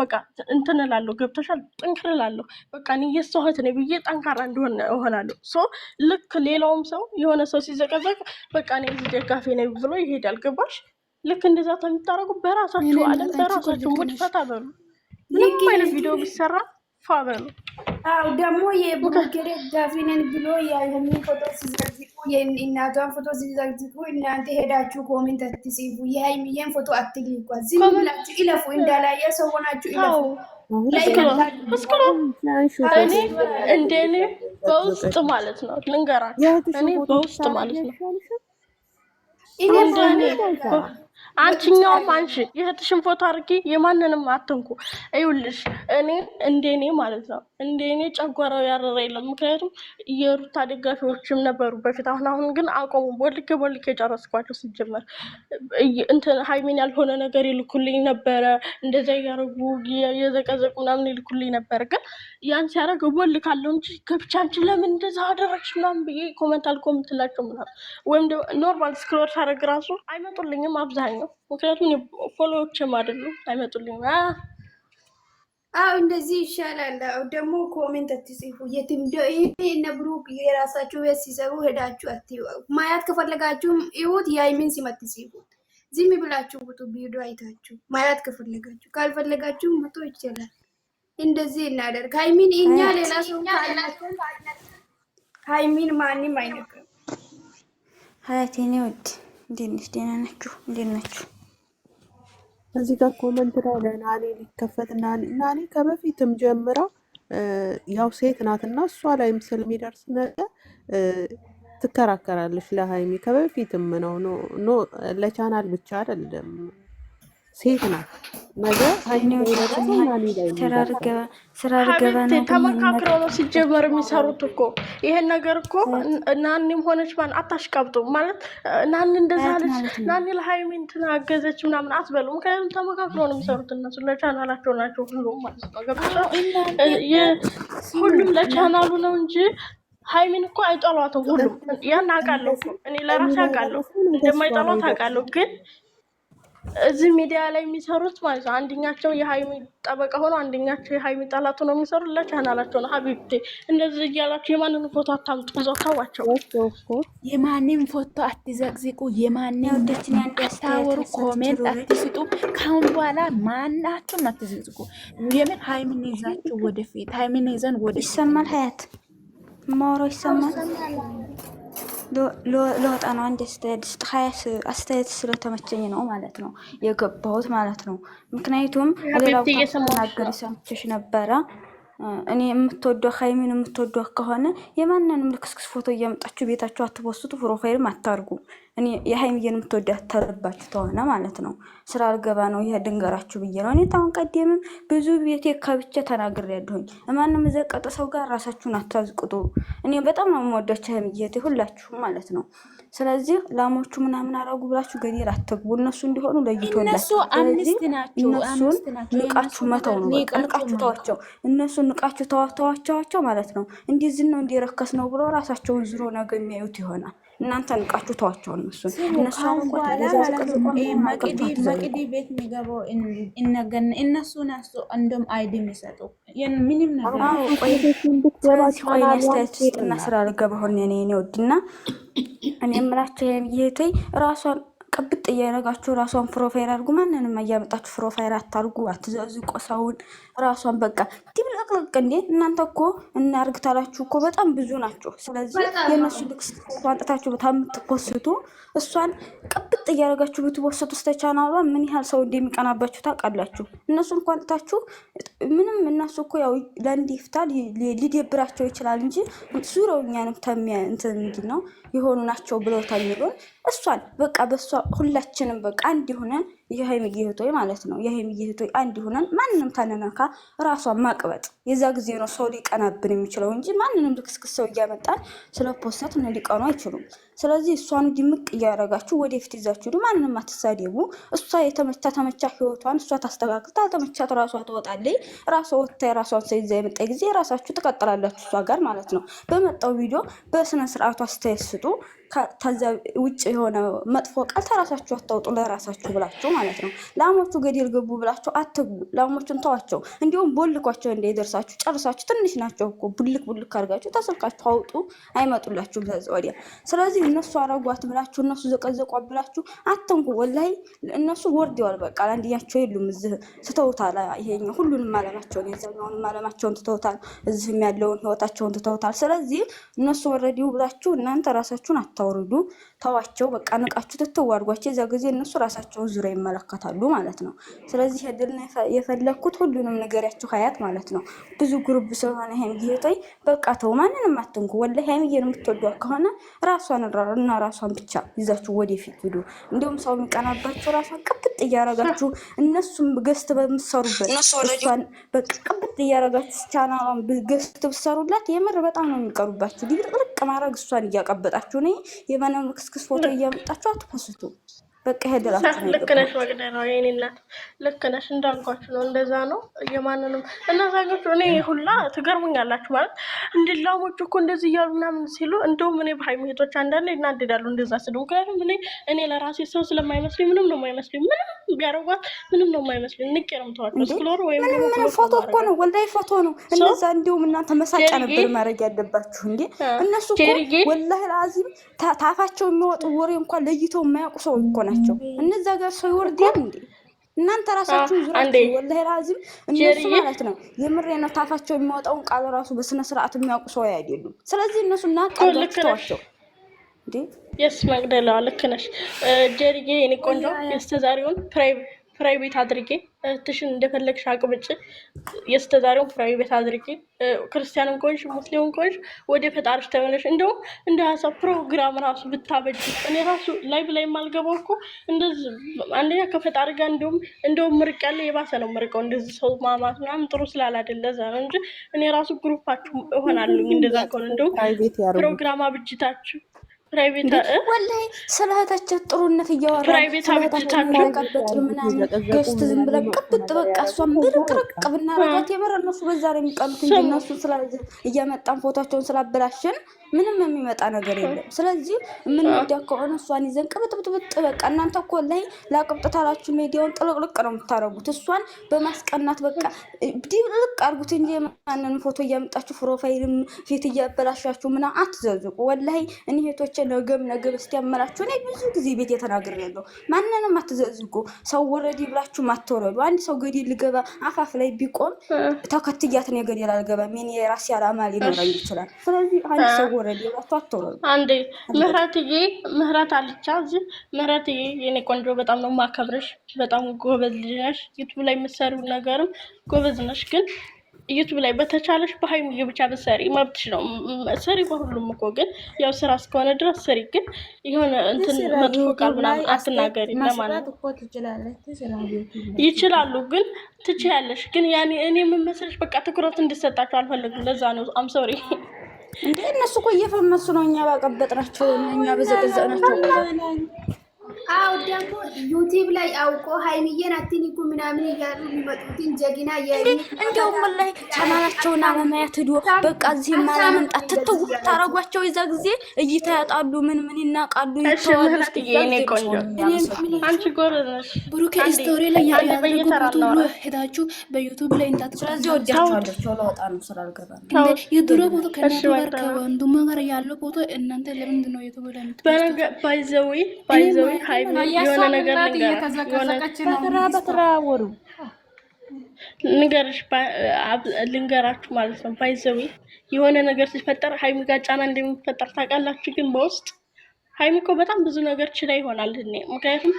በቃ እንትን እላለሁ ገብቶሻል ጥንክር እላለሁ በቃ እኔ የእሷ እህት ነኝ ብዬ ጠንካራ እንደሆነ እሆናለሁ ሶ ልክ ሌላውም ሰው የሆነ ሰው ሲዘቀዘቅ በቃ እኔ እዚህ ደጋፊ ነኝ ብሎ ይሄዳል ገባሽ ልክ እንደዛ ከምታረጉ በራሳችሁ ዓለም በራሳችሁ ሙድ ፈታ በሉ ምንም አይነት ቪዲዮ ቢሰራ ፋ በሉ ደግሞ የብሩኬ ደጋፊ ነን ብሎ የሀይሚን ፎቶ ሲዘግዝቁ የእናቷን ፎቶ ሲዘግዝቁ እናንተ ሄዳችሁ ኮሜንት አትጽፉ የሀይሚዬን ፎቶ አትግልቁ ዝም ብላችሁ ይለፉ እንዳላየ ሰው ሆናችሁ ይለፉ እኔ እንደኔ በውስጥ ማለት ነው ልንገራችሁ እኔ በውስጥ ማለት ነው እንደኔ አንቺኛውም አንቺ የእህትሽን ፎቶ አድርጊ የማንንም አትንኩ ይኸውልሽ እኔ እንደኔ ማለት ነው እንደኔ ጨጓራው ያረረ የለም ምክንያቱም የሩታ ደጋፊዎችም ነበሩ በፊት አሁን ግን አቆሙ ቦልኬ ጨረስኳቸው ሲጀመር እንትን ሀይሚን ያልሆነ ነገር ይልኩልኝ ነበረ እንደዛ ያረጉ የዘቀዘቁ ምናምን ይልኩልኝ ነበር ግን ያን ሲያረግ ቦልካለሁ እንጂ ገብቻ አንቺ ለምን እንደዛ አደረግሽ ምናምን ብዬ ኮሜንት አልኮምትላቸው ምናምን ወይም ኖርማል ስክሮል ሳረግ ራሱ አይመጡልኝም አብዛኛው ምክንያቱም ፎሎዎችም አይደሉም አይመጡልኝም እንደዚህ ይሻላል ደግሞ ኮሜንት አትጽፉ የትም እነ ብሩክ የራሳችሁ ቤት ሲሰሩ ሄዳችሁ አትዩ ማያት ከፈለጋችሁም ይሁት የሀይሚን ሲመት ጽፉት ዝም ብላችሁ ወጡ ቪዲዮ አይታችሁ ማያት ከፈለጋችሁ ካልፈለጋችሁ መቶ ይችላል እንደዚህ እናደርግ ሀይሚን እኛ ሌላ ሰው ሀይሚን ማንም አይነካም ሀያቴኔ ወድ እንዴት ነሽ ደህና ናችሁ እንዴት ናችሁ እዚህ ጋር ኮመንት ላይ ለናኒ ሊከፈት ናኒ ከበፊትም ጀምራ ያው ሴት ናትና እሷ ላይም ስለሚደርስ ነገር ትከራከራለች ለሀይሚ ከበፊትም ነው ለቻናል ብቻ አይደለም ሴት ናት ነገር ሀይሚ ተመካክረው ነው ሲጀመር የሚሰሩት እኮ ይሄን ነገር እኮ ናኒም ሆነች ማን አታሽቃብጡ ማለት ናኒ እንደዛ አለች ናኒ ለሀይሚ እንትን አገዘች ምናምን አትበሉ ምክንያቱም ተመካክረው ነው የሚሰሩት እነሱ ለቻናላቸው ናቸው ሁሉም ማለት ነው ገብቶሻል ሁሉም ለቻናሉ ነው እንጂ ሀይሚን እኮ አይጠሏትም ሁሉም ያን አውቃለሁ እኮ እኔ ለራሴ አውቃለሁ እንደማይጠሏት አውቃለሁ ግን እዚህ ሚዲያ ላይ የሚሰሩት ማለት ነው አንደኛቸው የሀይሚ ጠበቃ ሆኖ አንደኛቸው የሀይሚ ጠላት ነው የሚሰሩት ለቻናላቸው ነው ሀቢብቴ እንደዚህ እያላችሁ የማንንም ፎቶ አታምጡ እዛው ተዋቸው የማንንም ፎቶ አትዘቅዝቁ የማንንም ደችን አታወሩ ኮሜንት አትስጡ ካሁን በኋላ ማናችሁም አትዘቅዝቁ የምን ሀይሚን ይዛችሁ ወደፊት ሀይሚን ይዘን ወደ ይሰማል ሀያት ማውሮ ይሰማል ለወጣ ነው አንድ አስተያየት ስለተመቸኝ ነው ማለት ነው የገባሁት ማለት ነው ምክንያቱም ሌላው ተናገሪ ሰምተሽ ነበረ እኔ የምትወደው ሀይሚን የምትወደው ከሆነ የማንንም ልክስክስ ፎቶ እያመጣችሁ ቤታችሁ አትፖስቱ ፕሮፋይልም አታርጉ እኔ የሀይሚን የምትወዳት ተረባችሁ ተሆነ ማለት ነው ስራ አልገባ ነው ይሄ ድንገራችሁ ብዬ ነው እኔ ታውን ቀደምም ብዙ ቤቴ ከብቻ ተናግሬያለሁኝ ማንንም ዘቀጠ ሰው ጋር ራሳችሁን አታዝቁጡ እኔ በጣም ነው የምወዳቸው ሀይሚዬ ሁላችሁ ማለት ነው ስለዚህ ላሞቹ ምናምን አረጉ ብላችሁ ገደል አትግቡ እነሱ እንዲሆኑ ለይቶላችሁ እነሱን ንቃችሁ መተው ነው ንቃችሁ ተዋቸው እነሱ ንቃችሁ ተዋቸው ማለት ነው እንደዚህ ነው እንዲረከስ ነው ብሎ ራሳቸውን ዝሮ ነገ የሚያዩት ይሆናል እናንተ ንቃችሁ ተዋቸው እነሱ መቅዲ ቤት የሚገባው እነሱ ናሱ እንደም አይዲ የሚሰጡ ምንም ነገር ቆይ ስታስትና ስራ አልገባ ሆነ እኔ ወድና እኔ የምላቸው የሚይተይ ራሷን ቅብጥ እያረጋችሁ ራሷን ፕሮፋይል አድርጉ ማንንም እያመጣችሁ ፕሮፋይል አታርጉ አትዘዝቁ ሰውን ራሷን በቃ ዲብልቅልቅ እንዴ እናንተ እኮ እናርግታላችሁ እኮ በጣም ብዙ ናቸው ስለዚህ የነሱ ልክስ ቋንጣታችሁ በታምትፖስቱ እሷን ቅብጥ እያረጋችሁ ብትፖስቱ ስተቻናሏ ምን ያህል ሰው እንደሚቀናባችሁ ታውቃላችሁ እነሱን ቋንጣታችሁ ምንም እነሱ እኮ ያው ለንዲፍታ ሊደብራቸው ይችላል እንጂ ዙረውኛንም ተሚያ እንትን ነው የሆኑ ናቸው ብለው ታይሉን እሷን በቃ በሷ ሁላችንም በቃ አንድ ሆነን የሀይሚዬ እህቶይ ማለት ነው የሀይሚዬ እህቶይ አንድ ሆነን ማንንም ታነናካ ራሷን ማቅበጥ የዛ ጊዜ ነው ሰው ሊቀናብን የሚችለው እንጂ ማንንም ልክስክስ ሰው እያመጣን ስለ ፖስት ነው ሊቀኑ አይችሉም ስለዚህ እሷን ድምቅ እያደረጋችሁ ወደፊት ይዛችሁ ማንንም አትሳደቡ። እሷ ተመቻ ህይወቷን እሷ ታስተካክል። ታልተመቻት ራሷ ትወጣለች። ራሷ ወጥታ የራሷን ሰው ይዛ የመጣ ጊዜ ራሳችሁ ትቀጥላላችሁ እሷ ጋር ማለት ነው። በመጣው ቪዲዮ በስነ ስርዓቱ አስተያየት ስጡ። ከዛ ውጭ የሆነ መጥፎ ቃል ተራሳችሁ አታውጡ፣ ለራሳችሁ ብላችሁ ማለት ነው። ላሞቹ ገደል ገቡ ብላችሁ አትግቡ። ላሞቹን ተዋቸው። እንዲሁም ቦልኳቸው እንዳይደርሳችሁ ጨርሳችሁ። ትንሽ ናቸው እኮ ቡልክ አድርጋችሁ ተስልካችሁ አውጡ። አይመጡላችሁም ከዛ ወዲያ። ስለዚህ እነሱ አረጓት ብላችሁ እነሱ ዘቀዘቋት ብላችሁ አትንኩ። ወላሂ እነሱ ወርደዋል። በቃ አንድያቸው የሉም እዚህ ስተውታል። ይሄኛው ሁሉንም አለማቸውን የዛኛውንም አለማቸውን ትተውታል። እዚህም ያለውን ህይወታቸውን ትተውታል። ስለዚህ እነሱ ወረዲው ብላችሁ እናንተ ራሳችሁን አታውርዱ። ተዋቸው። በቃ ንቃችሁ ትተዋርጓቸው። የዛ ጊዜ እነሱ ራሳቸውን ዙሪያ ይመለከታሉ ማለት ነው። ስለዚህ ሄድና የፈለኩት ሁሉንም ነገራችሁ ሀያት ማለት ነው። ብዙ ግሩፕ ስለሆነ ይሄን ጊዜታይ በቃ ተው፣ ማንንም አትንኩ። ወላሂ ሀይሚዬን የምትወዷት ከሆነ ራሷን ብቻ ይዛችሁ ወደፊት ሂዱ። እንዲሁም ሰው የሚቀናባችሁ ራሷን ቅብጥ እያረጋችሁ እነሱም ገስት በምትሰሩበት እሷን በቃ ቅብጥ እያረጋችሁ ቻናሏን ገስት ብትሰሩላት የምር በጣም ነው የሚቀሩባችሁ። ድብልቅ ማድረግ እሷን እያቀበጣችሁ ነው የማንም ክስክስ ፎቶ እያመጣችሁ አትፖስቱ። በቃ ሄደላችሁ ነው። ልክ ነሽ ወግደ ነው የኔ እናት፣ ልክ ነሽ። እንዳልኳችሁ ነው፣ እንደዛ ነው። የማንንም እናዛኞቹ እኔ ሁላ ትገርሙኛላችሁ ማለት እንድላሞቹ እኮ እንደዚህ እያሉ ምናምን ሲሉ፣ እንደውም እኔ በሀይሚ ሄቶች አንዳንዴ እናድዳሉ እንደዛ ስሉ። ምክንያቱም እኔ ለራሴ ሰው ስለማይመስለኝ ምንም ነው የማይመስለኝ። ምንም ቢያረጓት ምንም ነው የማይመስለኝ። ንቄ ነው የምተዋቸው። ስክሎር ወይም ምንም ፎቶ እኮ ነው፣ ወላሂ ፎቶ ነው። እንደዛ እንዲሁም እናንተ መሳጫ ነበር ማድረግ ያለባችሁ እንዴ። እነሱ እኮ ወላሂ ለአዚም ታፋቸው የሚወጡ ወሬ እንኳን ለይተው የማያውቁ ሰው እኮ ናቸው። እነዛ ጋር ሰው ይወርዳል እንዴ? እናንተ ራሳችሁን ዙራችሁ ወላሂ ላዚም እነሱ ማለት ነው የምሬ ነው። ታፋቸው የሚወጣውን ቃል ራሱ በስነ ስርዓት የሚያውቁ ሰው አይደሉም። ስለዚህ እነሱ እናቃላችሁ እንዴ። የስ መግደላ ልክ ነሽ ጀሪጌ። የኔ ቆንጆ የስተዛሬውን ፕራይቬት አድርጌ እህትሽን እንደፈለግሽ አቅብጭ። የስተዛሬውን ፕራይቬት አድርጌ ክርስቲያንም ኮንሽ ሙስሊምም ኮንሽ ወደ ፈጣሪሽ ተመለሽ። እንደውም እንደ ሀሳብ ፕሮግራም ራሱ ብታበጅ እኔ ራሱ ላይቭ ላይ የማልገባው እኮ እንደዚህ አንደኛ ከፈጣሪ ጋር እንደውም ምርቅ ያለ የባሰ ነው ምርቀው። እንደዚህ ሰው ማማት ምናምን ጥሩ ስላላደለ እዛ ነው እንጂ እኔ ራሱ ግሩፓችሁ እሆናለሁኝ። እንደዛ ከሆነ እንደውም ፕሮግራም አብጅታችሁ ፕራይቬት ወላሂ ስለህታቸው ጥሩነት እያወራ ስለህታቸው ቀበጥ ምናምን ገስት ዝም ብለን ቀብጥ በቃ እሷን ብርቅርቅ ብናረጋት የመረ እነሱ በዛ ነው የሚቀኑት እንጂ እነሱ ስለዚህ እያመጣን ፎቶቸውን ስላበላሽን ምንም የሚመጣ ነገር የለም። ስለዚህ የምንወዳ ከሆነ እሷን ይዘን ቅብጥብጥብጥ በቃ እናንተ እኮ ላይ ላቅብጥታላችሁ ሜዲያውን ጥልቅልቅ ነው የምታረጉት። እሷን በማስቀናት በቃ ድብልቅ አርጉት እንጂ ማንንም ፎቶ እያመጣችሁ ፕሮፋይልም ፊት እያበላሻችሁ ምና አትዘዝቁ። ወላሂ እኔ ሄቶቼ ነገ እስቲ ያመላችሁ እኔ ብዙ ጊዜ ቤት የተናግሬያለሁ። ማንንም አትዘዝቁ። ሰው ወረዲ ብላችሁ ማትወረዱ። አንድ ሰው ገደል ልገባ አፋፍ ላይ ቢቆም ተከትያት ነው ገደል አልገባም። እኔ የራሴ አላማ ሊኖረኝ ይችላል። ስለዚህ አንድ ሰው አንዴ ምህረት አልቻ እዚህ ምህረትዬ የኔ ቆንጆ በጣም ነው ማከብረሽ። በጣም ጎበዝ ልጅ ነሽ። ዩቲዩብ ላይ የምትሰሪው ነገርም ጎበዝ ነሽ። ግን ዩቲዩብ ላይ በተቻለሽ በሀይሚዬ ብቻ ብትሰሪ መብትሽ ነው። ሰሪ በሁሉም እኮ ግን ያው ስራ እስከሆነ ድረስ ሰሪ። ግን የሆነ እንትን መጥፎ ቃል ምናምን አትናገሪ ለማለት ይችላሉ። ግን ትችያለሽ። ግን ያኔ እኔ ምን መሰለሽ በቃ ትኩረት እንድሰጣቸው አልፈልግም። ለዛ ነው አም ሶሪ እንዴ። እነሱ እኮ እየፈመሱ ነው። እኛ ባቀበጥናቸው እኛ በዘቀዘቅናቸው። አው ደግሞ ዩቲዩብ ላይ አውቆ ሀይሚዬን አትንኩ ምናምን እያሉ የሚመጡትን ጀግና እንደውም ላይ ቻናላቸውን አለማየት ሂዶ በቃ እዚህ ማላመንጣት ትተው ታረጓቸው። የዛ ጊዜ እይታ ያጣሉ። ምን ይናቃሉ። ይተዋሉ። የኔ ቆንጆ አንቺ ጎረነሽ ብሩኬ ስቶሪ ላይ ያደረጉት ሁሉ ሄዳችሁ በዩቲዩብ ላይ እንዳትጨርሱ። ስለዚህ ወዲያቸው ለወጣ ነው ስላልገባ እንደ የድሮ ፎቶ ከእናንተ ጋር ከወንድሟ ጋር ያለው ፎቶ እናንተ ለምንድን ነው ዩቲዩብ ላይ የምትፖስቱት? ባይዘዊ የሆነ ነገር ልንገራችሁ ማለት ነው። ባይዘዊ የሆነ ነገር ሲፈጠር ሀይሚ ጋር ጫና እንደሚፈጠር ታውቃላችሁ። ግን በውስጥ ሀይሚ እኮ በጣም ብዙ ነገር ችላ ይሆናል። ምክንያቱም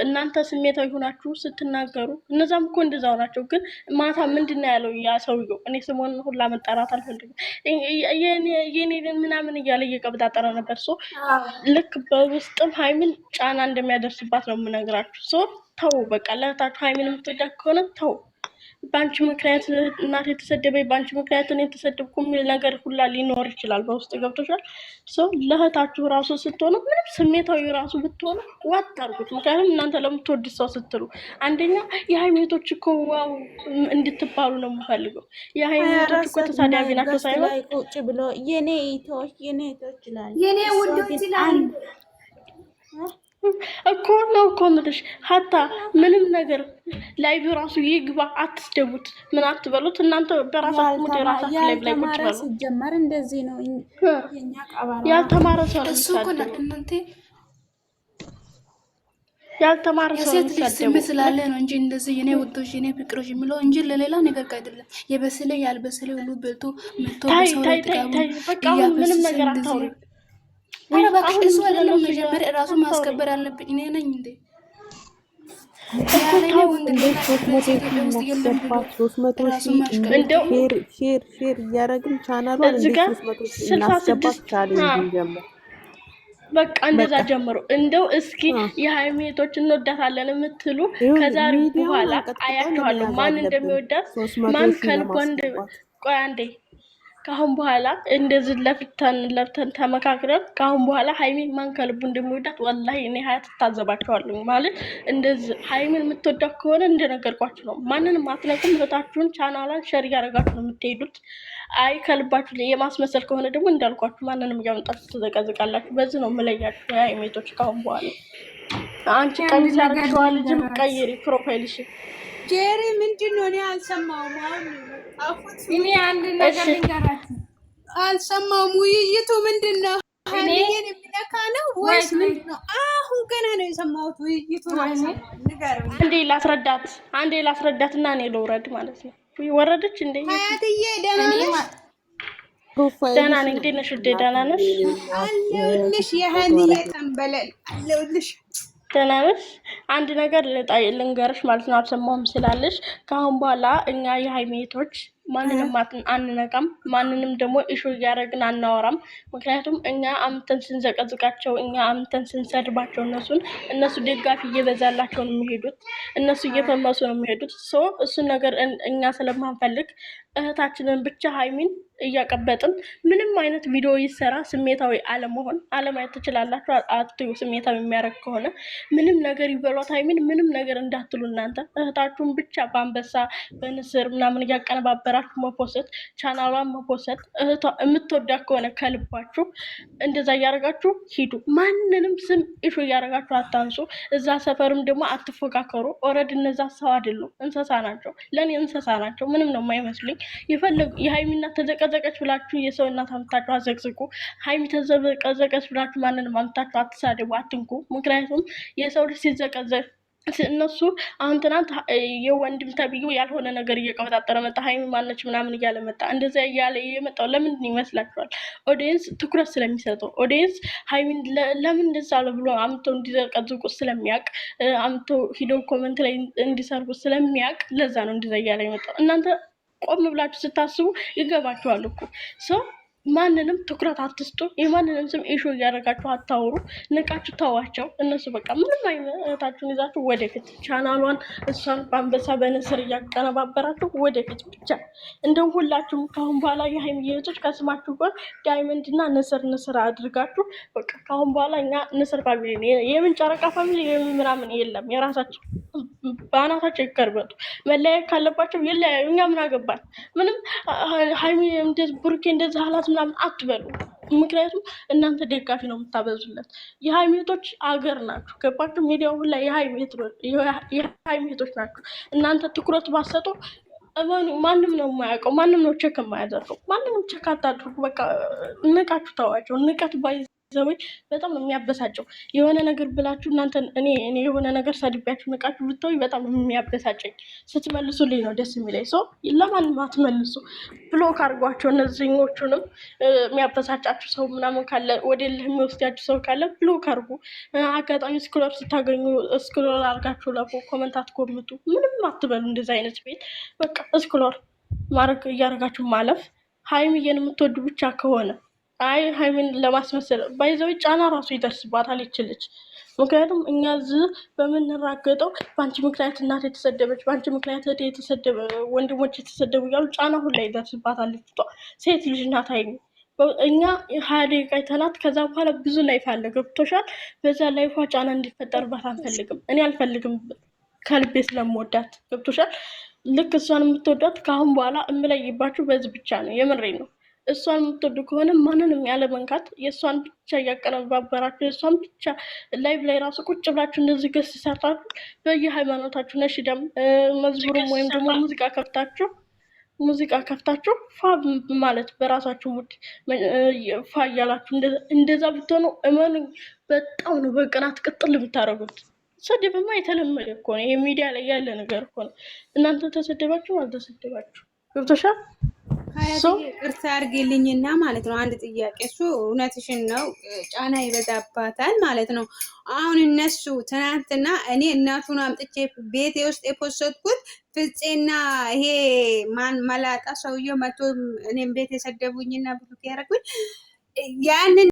እናንተ ስሜታዊ ሆናችሁ ስትናገሩ እነዛም እኮ እንደዛው ናቸው። ግን ማታ ምንድነው ያለው ያ ሰውዬው? እኔ ስሙን ሁላ መጣራት አልፈልግም። የኔን ምናምን እያለ እየቀብጣጠረ ነበር። ልክ በውስጥም ሀይሚን ጫና እንደሚያደርስባት ነው የምነግራችሁ። ተው በቃ ለእህታችሁ ሀይሚን የምትወዳት ከሆነ ተው። በአንቺ ምክንያት እናቴ የተሰደበ በአንቺ ምክንያት እኔ የተሰደብኩ የሚል ነገር ሁላ ሊኖር ይችላል በውስጥ ገብቶሻል። ሰው ለእህታችሁ ራሱ ስትሆኑ ምንም ስሜታዊ ራሱ ብትሆኑ ዋጥ አድርጉት። ምክንያቱም እናንተ ለምትወዱት ሰው ስትሉ አንደኛ የሃይማኖቶች እኮ ዋው እንድትባሉ ነው የምፈልገው። የሃይማኖቶች እኮ ተሳዳቢ ናቸው ሳይሆን ቁጭ ብሎ የኔ እህቶች ይላል የኔ ውዶች ይላል እኮ ነው እኮ የምልሽ። ሀታ ምንም ነገር ላይቭ ራሱ ይግባ አትስደቡት፣ ምን አትበሉት። እናንተ በራሳችሁ ሙድ የራሳችሁ ላይቭ ላይ ቁጭ በሉ። ሲጀመር እንደዚህ ነው። የኛ ቀባራ ያልተማረ ሰው ነው እሱ እኮ እናንተ ያልተማረ ሰው የሴት ልጅ ስሜት ስላለ ነው እንጂ እንደዚህ የኔ ውዶች የኔ ፍቅሮች የሚለው እንጂ ለሌላ ነገር አይደለም። የበሰለ ያልበሰለ ሁሉ በልቶ መጥቶ ሰው ላይ ተጋቡ። በቃ ምንም ነገር አታውሪ። አረ እባክሽ እሱ አይደለም መጀመሪያ ራሱ ማስከበር አለብኝ እኔ ነኝ እንዴ ሼር እያደረግን ቻናሏን እንደ 300 እናስገባት ቻሌንጅ ጀምር። በቃ እንደዛ ጀምሮ እንደው እስኪ የሃይማኖቶች እንወዳታለን የምትሉ ከዛሬ በኋላ አያችኋለሁ ማን እንደሚወዳት ማን ከልቧ ቆይ አንዴ ካሁን በኋላ እንደዚህ ለፍተን ተመካክረን ካሁን በኋላ ሃይሚ ማን ከልቡ እንደሚወዳት ወላሂ እኔ ሀያት ታዘባቸዋለሁ። ማለት እንደዚህ ሃይሚን የምትወዳት ከሆነ እንደነገርኳችሁ ነው። ማንንም አትነኩም። እህታችሁን ቻናሏን ሸር እያደረጋችሁ ነው የምትሄዱት። አይ ከልባችሁ የማስመሰል ከሆነ ደግሞ እንዳልኳችሁ ማንንም እያመጣችሁ ትዘቀዝቃላችሁ። በዚህ ነው የምለያችሁ የሃይሚቶች ካሁን በኋላ። አንቺ ቀሚስ ያደረግሽዋል ልጅም ቀይሪ ፕሮፋይልሽን። ጄሪ ምንድን ነው? እኔ አልሰማሁም። አሁን እኔ አንድ ነገር ልንገራችሁ፣ አልሰማሁም። ውይይቱ ምንድን ነው? ሀይሚን የሚነካ ነው ወይስ ምንድን ነው? አሁን ገና ነው የሰማሁት። ውይይቱ አንዴ ላስረዳት እና እኔ ልውረድ ማለት ነው። ወረደች እንዴ? ሀያትዬ ደህና ነሽ? ደህና ነኝ። እንዴት ነሽ ውዴ? ደህና ነሽ? አለሁልሽ። የሀይሚዬ ጠንበለል አለሁልሽ። ደህና ነሽ? አንድ ነገር ልንገርሽ ማለት ነው። አልሰማሁም ስላለሽ ከአሁን በኋላ እኛ የሃይማኖቶች ማንንም አንነቃም፣ ማንንም ደግሞ ኢሹ እያደረግን አናወራም። ምክንያቱም እኛ አምተን ስንዘቀዝቃቸው፣ እኛ አምተን ስንሰድባቸው እነሱ ደጋፊ እየበዛላቸው ነው የሚሄዱት፣ እነሱ እየፈመሱ ነው የሚሄዱት። እሱን ነገር እኛ ስለማንፈልግ እህታችንን ብቻ ሃይሚን እያቀበጥን ምንም አይነት ቪዲዮ ይሰራ ስሜታዊ አለማየት ትችላላችሁ። አትዩ። ስሜታዊ የሚያደርግ ከሆነ ምንም ነገር ይበሏት ሃይሚን ምንም ነገር እንዳትሉ። እናንተ እህታችሁን ብቻ በአንበሳ በንስር ምናምን እያቀነባበራችሁ መፖሰት፣ ቻናሏን መፖሰት። የምትወዳት ከሆነ ከልባችሁ እንደዛ እያደረጋችሁ ሂዱ። ማንንም ስም ኢሹ እያደረጋችሁ አታንሱ። እዛ ሰፈርም ደግሞ አትፎካከሩ። ኦልሬዲ እነዛ ሰው አይደሉም፣ እንስሳ ናቸው። ለእኔ እንስሳ ናቸው። ምንም ነው የማይመስሉኝ። የሃይሚና ተዘቀዘቀች ብላችሁ የሰው እናት አምጥታችሁ አዘቅዝቁ። ሃይሚ ተዘቀዘቀች ብላችሁ ማንንም አምጥታችሁ አትሳደቡ፣ አትንኩ። ምክንያቱም የሰው ልጅ ሲዘቀዘቅ እነሱ አሁን ትናንት የወንድም ተብዬው ያልሆነ ነገር እየቀበጣጠረ መጣ። ሃይሚ ማነች ምናምን እያለ መጣ። እንደዛ እያለ የመጣው ለምንድን ይመስላችኋል? ኦዲየንስ ትኩረት ስለሚሰጠው፣ ኦዲየንስ ሃይሚን ለምን እንደዛ አለ ብሎ አምተው እንዲዘቀዝቁ ስለሚያውቅ፣ አምተው ሂደው ኮመንት ላይ እንዲሰርቡ ስለሚያውቅ ለዛ ነው እንደዛ እያለ የመጣው። እናንተ ቆም ብላችሁ ስታስቡ ይገባችኋል እኮ ሰው ማንንም ትኩረት አትስጡ። የማንንም ስም ኢሹ እያደረጋችሁ አታውሩ። ንቃችሁ ተዋቸው። እነሱ በቃ ምንም አይነታችሁን ይዛችሁ ወደፊት ቻናሏን እሷን በአንበሳ በንስር እያቀነባበራችሁ ወደፊት ብቻ። እንደውም ሁላችሁም ካሁን በኋላ የሃይሚ እህቶች ከስማችሁ ጋር ዳይመንድ እና ንስር አድርጋችሁ በቃ ካሁን በኋላ እኛ ንስር ፋሚሊ የምን ጨረቃ ፋሚሊ የምን ምናምን የለም። የራሳቸው በአናታቸው ይከርበቱ። መለያየት ካለባቸው ይለያዩ። እኛ ምን አገባን? ምንም ሃይሚ እንደዚህ ብሩኬ እንደዚህ ሀላት ምናምን አትበሉ። ምክንያቱም እናንተ ደጋፊ ነው የምታበዙለት። የሃይማኖቶች አገር ናችሁ። ገባችሁ? ሚዲያው ሁላ የሃይማኖቶች ናችሁ። እናንተ ትኩረት ባሰጡ ማንም ነው የማያውቀው፣ ማንም ነው ቼክ የማያደርገው። ማንም ቼክ አታድርጉ። በቃ ንቃችሁ ተዋቸው። ንቀት ባይዘወይ በጣም ነው የሚያበሳጨው። የሆነ ነገር ብላችሁ እናንተ እኔ የሆነ ነገር ሰድቢያችሁ ንቃችሁ ብትወይ በጣም ነው የሚያበሳጨኝ። ስትመልሱልኝ ነው ደስ የሚለኝ። ሰው ለማንም አትመልሱ። ብሎክ አድርጓቸው። እነዚህኞቹንም የሚያበሳጫችሁ ሰው ምናምን ካለ ወደ ልህ የሚወስዳችሁ ሰው ካለ ብሎክ አድርጉ። አጋጣሚ ስክሮል ስታገኙ ስክሮል አድርጋችሁ ለፎ ኮመንት አትኮምቱ። ምንም አትበሉ። እንደዚህ አይነት ቤት በቃ ስክሮል ማድረግ እያደረጋችሁ ማለፍ። ሃይሚዬን የምትወዱ ብቻ ከሆነ አይ ሃይሚን ለማስመሰል ባይዘው ጫና ራሱ ይደርስባታል። ይችልች ምክንያቱም እኛ እዚህ በምንራገጠው በአንቺ ምክንያት እናት የተሰደበች፣ በአንቺ ምክንያት እህቴ የተሰደበ፣ ወንድሞች የተሰደቡ እያሉ ጫና ሁላ ይደርስባታል። ልጅቷ ሴት ልጅ ናት ሀይሚ። እኛ 20 ደቂቃ አይተናት ከዛ በኋላ ብዙ ላይፍ አለ። ገብቶሻል? በዛ ላይፏ ጫና እንዲፈጠርባት አንፈልግም። እኔ አልፈልግም ከልቤ ስለምወዳት። ገብቶሻል? ልክ እሷን የምትወዳት ከአሁን በኋላ እምለይባችሁ በዚህ ብቻ ነው። የምሬ ነው። እሷን የምትወዱ ከሆነ ማንንም ያለ መንካት የእሷን ብቻ እያቀነባበራችሁ የእሷን ብቻ ላይቭ ላይ ራሱ ቁጭ ብላችሁ እንደዚህ ገስ ሲሰራችሁ በየሃይማኖታችሁ ነሽደም መዝሙርም ወይም ደግሞ ሙዚቃ ከፍታችሁ ፋ ማለት በራሳችሁ ሙድ ፋ እያላችሁ እንደዛ ብትሆኑ እመኑ በጣም ነው በቅናት ቅጥል የምታደርጉት። ስድብማ የተለመደ እኮ ነው። ይሄ ሚዲያ ላይ ያለ ነገር እኮ ነው። እናንተ ተሰደባችሁ አልተሰደባችሁ ገብቶሻል? ቅርታ አድርጌልኝና ማለት ነው አንድ ጥያቄ። እሱ እውነትሽን ነው፣ ጫና ይበዛባታል ማለት ነው። አሁን እነሱ ትናንትና እኔ እናቱን አምጥቼ ቤቴ ውስጥ የፖሰትኩት ፍፄና ይሄ ማን መላጣ ሰውዬው መቶ እኔም ቤት የሰደቡኝና ብሩክ ያደረጉኝ ያንን